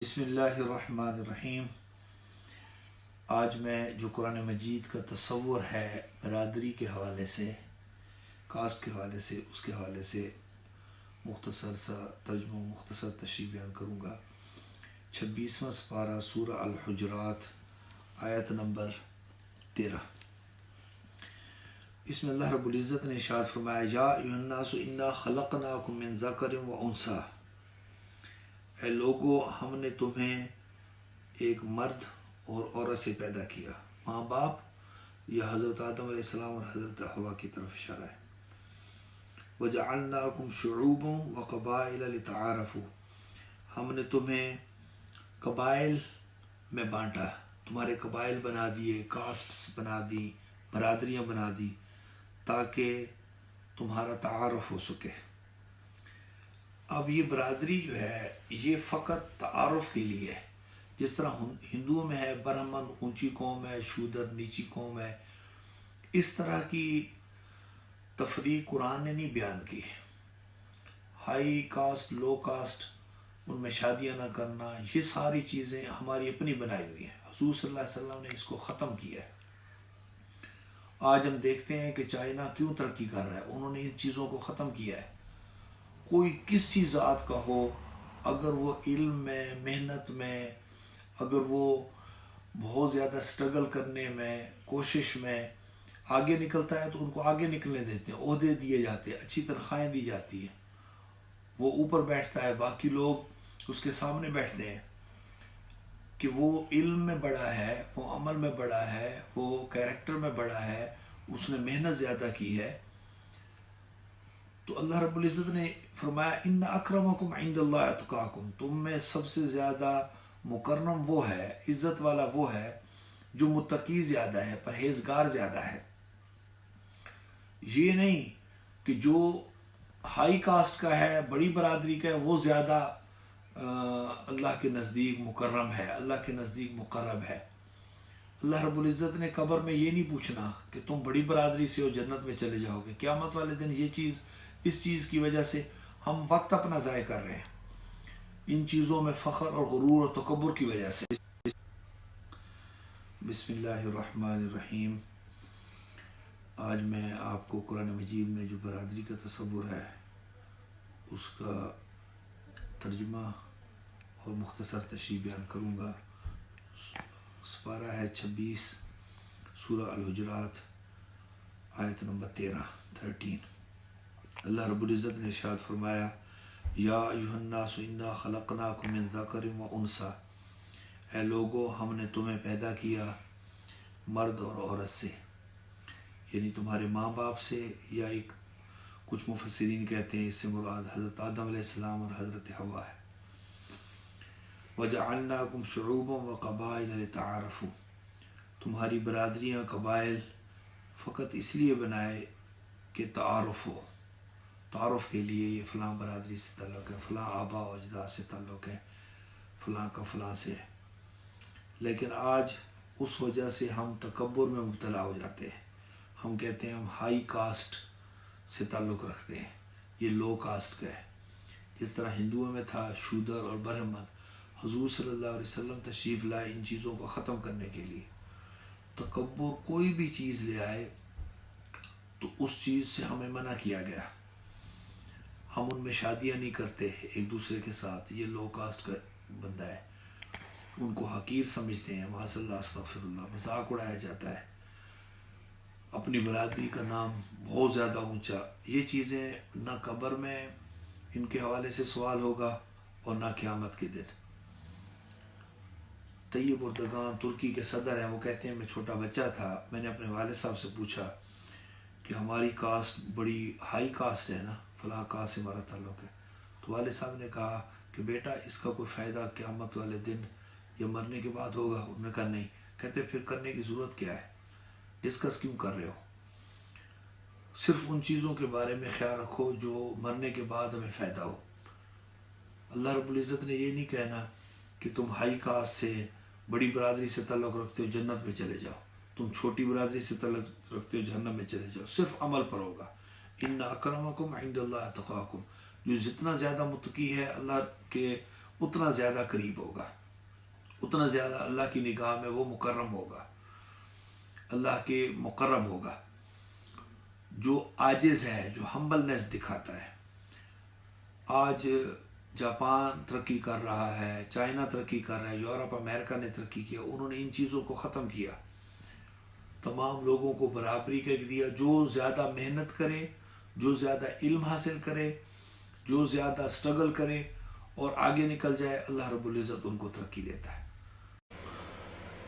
بسم اللہ الرحمن الرحیم۔ آج میں جو قرآن مجید کا تصور ہے برادری کے حوالے سے، کاسٹ کے حوالے سے، اس کے حوالے سے مختصر سا ترجمہ مختصر تشریح بیان کروں گا۔ 26واں سپارہ سورہ الحجرات آیت نمبر 13۔ اس میں اللہ رب العزت نے ارشاد فرمایا، یا ایھا الناس انا خلقناکم من ذکر و انثی، اے لوگو ہم نے تمہیں ایک مرد اور عورت سے پیدا کیا۔ ماں باپ یا حضرت آدم علیہ السلام اور حضرت حوا کی طرف اشارہ ہے۔ وَجَعَلْنَاكُمْ شُعُوبًا وَقَبَائِلَ لِتَعَارَفُوا، ہم نے تمہیں قبائل میں بانٹا، تمہارے قبائل بنا دیے، کاسٹس بنا دی، برادریاں بنا دی تاکہ تمہارا تعارف ہو سکے۔ اب یہ برادری جو ہے یہ فقط تعارف کے لیے ہے، جس طرح ہندوؤں میں ہے برہمن اونچی قوم ہے، شودر نیچی قوم ہے، اس طرح کی تفریق قرآن نے نہیں بیان کی۔ ہائی کاسٹ لو کاسٹ، ان میں شادیاں نہ کرنا، یہ ساری چیزیں ہماری اپنی بنائی ہوئی ہیں۔ حضور صلی اللہ علیہ وسلم نے اس کو ختم کیا ہے۔ آج ہم دیکھتے ہیں کہ چائنا کیوں ترقی کر رہا ہے، انہوں نے ان چیزوں کو ختم کیا ہے۔ کوئی کسی ذات کا ہو، اگر وہ علم میں، محنت میں، اگر وہ بہت زیادہ سٹرگل کرنے میں، کوشش میں آگے نکلتا ہے تو ان کو آگے نکلنے دیتے ہیں، عہدے دیے جاتے ہیں، اچھی تنخواہیں دی جاتی ہیں، وہ اوپر بیٹھتا ہے، باقی لوگ اس کے سامنے بیٹھتے ہیں کہ وہ علم میں بڑا ہے، وہ عمل میں بڑا ہے، وہ کیریکٹر میں بڑا ہے، اس نے محنت زیادہ کی ہے۔ تو اللہ رب العزت نے فرمایا، ان اکرمکم عند اللہ اتقاکم، تم میں سب سے زیادہ مکرم وہ ہے، عزت والا وہ ہے جو متقی زیادہ ہے، پرہیزگار زیادہ ہے۔ یہ نہیں کہ جو ہائی کاسٹ کا ہے، بڑی برادری کا ہے، وہ زیادہ اللہ کے نزدیک مکرم ہے، اللہ کے نزدیک مقرب ہے۔ اللہ رب العزت نے قبر میں یہ نہیں پوچھنا کہ تم بڑی برادری سے ہو جنت میں چلے جاؤ گے۔ قیامت والے دن یہ چیز، اس چیز کی وجہ سے ہم وقت اپنا ضائع کر رہے ہیں، ان چیزوں میں فخر اور غرور اور تکبر کی وجہ سے۔ بسم اللہ الرحمن الرحیم۔ آج میں آپ کو قرآن مجید میں جو برادری کا تصور ہے اس کا ترجمہ اور مختصر تشریح بیان کروں گا۔ سپارہ ہے 26 سورہ الحجرات آیت نمبر 13۔ اللہ رب العزت نے ارشاد فرمایا، یا ایھا الناس انا خلقناکم من ذکر و انثی، اے لوگو ہم نے تمہیں پیدا کیا مرد اور عورت سے، یعنی تمہارے ماں باپ سے، یا ایک کچھ مفسرین کہتے ہیں اس سے مراد حضرت آدم علیہ السلام اور حضرت حوا ہے۔ وَجَعَلْنَاكُمْ شُعُوبًا وَقَبَائِلَ لِتَعَارَفُوا، تمہاری برادریاں قبائل فقط اس لیے بنائے کہ تعارف ہو، تعارف کے لیے یہ فلاں برادری سے تعلق ہے، فلاں آبا و اجداد سے تعلق ہے، فلاں کا فلاں سے ہے۔ لیکن آج اس وجہ سے ہم تکبر میں مبتلا ہو جاتے ہیں، ہم کہتے ہیں ہم ہائی کاسٹ سے تعلق رکھتے ہیں، یہ لو کاسٹ کا ہے۔ جس طرح ہندوؤں میں تھا شودر اور برہمن، حضور صلی اللہ علیہ وسلم تشریف لائے ان چیزوں کو ختم کرنے کے لیے۔ تکبر کوئی بھی چیز لے آئے تو اس چیز سے ہمیں منع کیا گیا۔ ہم ان میں شادیاں نہیں کرتے ایک دوسرے کے ساتھ، یہ لو کاسٹ کا بندہ ہے، ان کو حقیر سمجھتے ہیں، معاذ اللہ استغفر اللہ، مذاق اڑایا جاتا ہے، اپنی برادری کا نام بہت زیادہ اونچا۔ یہ چیزیں نہ قبر میں ان کے حوالے سے سوال ہوگا اور نہ قیامت کے دن۔ طیب اردگان ترکی کے صدر ہیں، وہ کہتے ہیں میں چھوٹا بچہ تھا، میں نے اپنے والد صاحب سے پوچھا کہ ہماری کاسٹ بڑی ہائی کاسٹ ہے نا، فلاں کاسٹ سے ہمارا تعلق ہے، تو والد صاحب نے کہا کہ بیٹا اس کا کوئی فائدہ قیامت والے دن یا مرنے کے بعد ہوگا؟ انہوں نے کہا نہیں۔ کہتے پھر کرنے کی ضرورت کیا ہے، ڈسکس کیوں کر رہے ہو؟ صرف ان چیزوں کے بارے میں خیال رکھو جو مرنے کے بعد ہمیں فائدہ ہو۔ اللہ رب العزت نے یہ نہیں کہنا کہ تم ہائی کاسٹ سے، بڑی برادری سے تعلق رکھتے ہو جنت میں چلے جاؤ، تم چھوٹی برادری سے تعلق رکھتے ہو جہنم میں چلے جاؤ، صرف عمل پر ہوگا۔ ان اکرمکم عند اللہ اتقاکم، جو جتنا زیادہ متقی ہے اللہ کے اتنا زیادہ قریب ہوگا، اتنا زیادہ اللہ کی نگاہ میں وہ مکرم ہوگا، اللہ کے مقرب ہوگا۔ جو عاجز ہے، جو ہمبلنس دکھاتا ہے، آج جاپان ترقی کر رہا ہے، چائنا ترقی کر رہا ہے، یورپ امریکہ نے ترقی کیا، انہوں نے ان چیزوں کو ختم کیا، تمام لوگوں کو برابری کا دیا۔ جو زیادہ محنت کرے، جو زیادہ علم حاصل کرے، جو زیادہ اسٹرگل کرے اور آگے نکل جائے، اللہ رب العزت ان کو ترقی دیتا ہے۔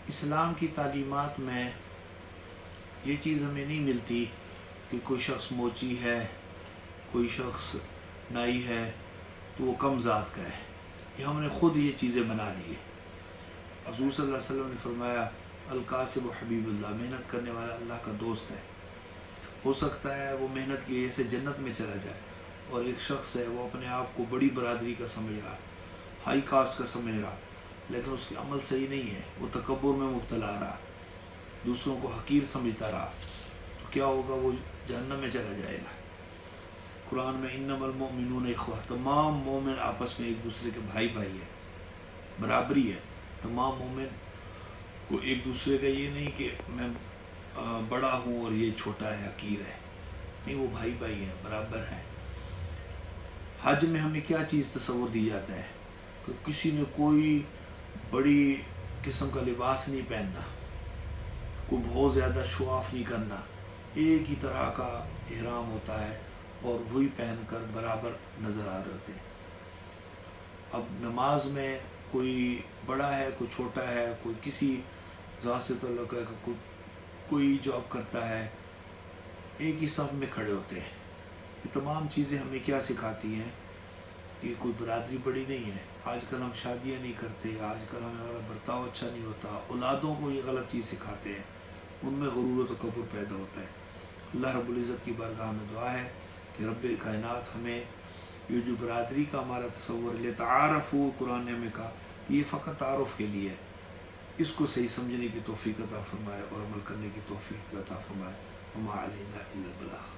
اسلام کی تعلیمات میں یہ چیز ہمیں نہیں ملتی کہ کوئی شخص موچی ہے، کوئی شخص نائی ہے تو وہ کم ذات کا ہے، یہ ہم نے خود یہ چیزیں بنا لی ہے۔ حضور صلی اللہ علیہ وسلم نے فرمایا القاسب و حبیب اللہ، محنت کرنے والا اللہ کا دوست ہے۔ ہو سکتا ہے وہ محنت کی وجہ سے جنت میں چلا جائے، اور ایک شخص ہے وہ اپنے آپ کو بڑی برادری کا سمجھ رہا، ہائی کاسٹ کا سمجھ رہا، لیکن اس کے عمل صحیح نہیں ہے، وہ تکبر میں مبتلا رہا، دوسروں کو حقیر سمجھتا رہا، تو کیا ہوگا؟ وہ جہنم میں چلا جائے گا۔ قرآن میں انما المؤمنون اخوہ، تمام مومن آپس میں ایک دوسرے کے بھائی بھائی ہے، برابری ہے۔ تمام مومن کو ایک دوسرے کا یہ نہیں کہ میں بڑا ہوں اور یہ چھوٹا ہے، حقیر ہے، نہیں، وہ بھائی بھائی ہیں، برابر ہیں۔ حج میں ہمیں کیا چیز تصور دی جاتا ہے کہ کسی نے کوئی بڑی قسم کا لباس نہیں پہننا، کوئی بہت زیادہ شو آف نہیں کرنا، ایک ہی طرح کا احرام ہوتا ہے اور وہی پہن کر برابر نظر آ رہے ہوتے ہیں۔ اب نماز میں کوئی بڑا ہے، کوئی چھوٹا ہے، کوئی کسی ذات سے تعلق ہے، کوئی جاب کرتا ہے، ایک ہی صف میں کھڑے ہوتے ہیں۔ یہ تمام چیزیں ہمیں کیا سکھاتی ہیں کہ کوئی برادری بڑی نہیں ہے۔ آج کل ہم شادیاں نہیں کرتے، آج کل ہمارا برتاؤ اچھا نہیں ہوتا، اولادوں کو یہ غلط چیز سکھاتے ہیں، ان میں غرور و تکبر پیدا ہوتا ہے۔ اللہ رب العزت کی بارگاہ میں دعا ہے کہ رب کائنات ہمیں یہ جو برادری کا ہمارا تصور ہے، لتعارفوا، قرآن نے ہمیں کہا یہ فقط تعارف کے لیے ہے، اس کو صحیح سمجھنے کی توفیق عطا فرمائے اور عمل کرنے کی توفیق عطا فرمائے۔ وما علینا الا البلاغ۔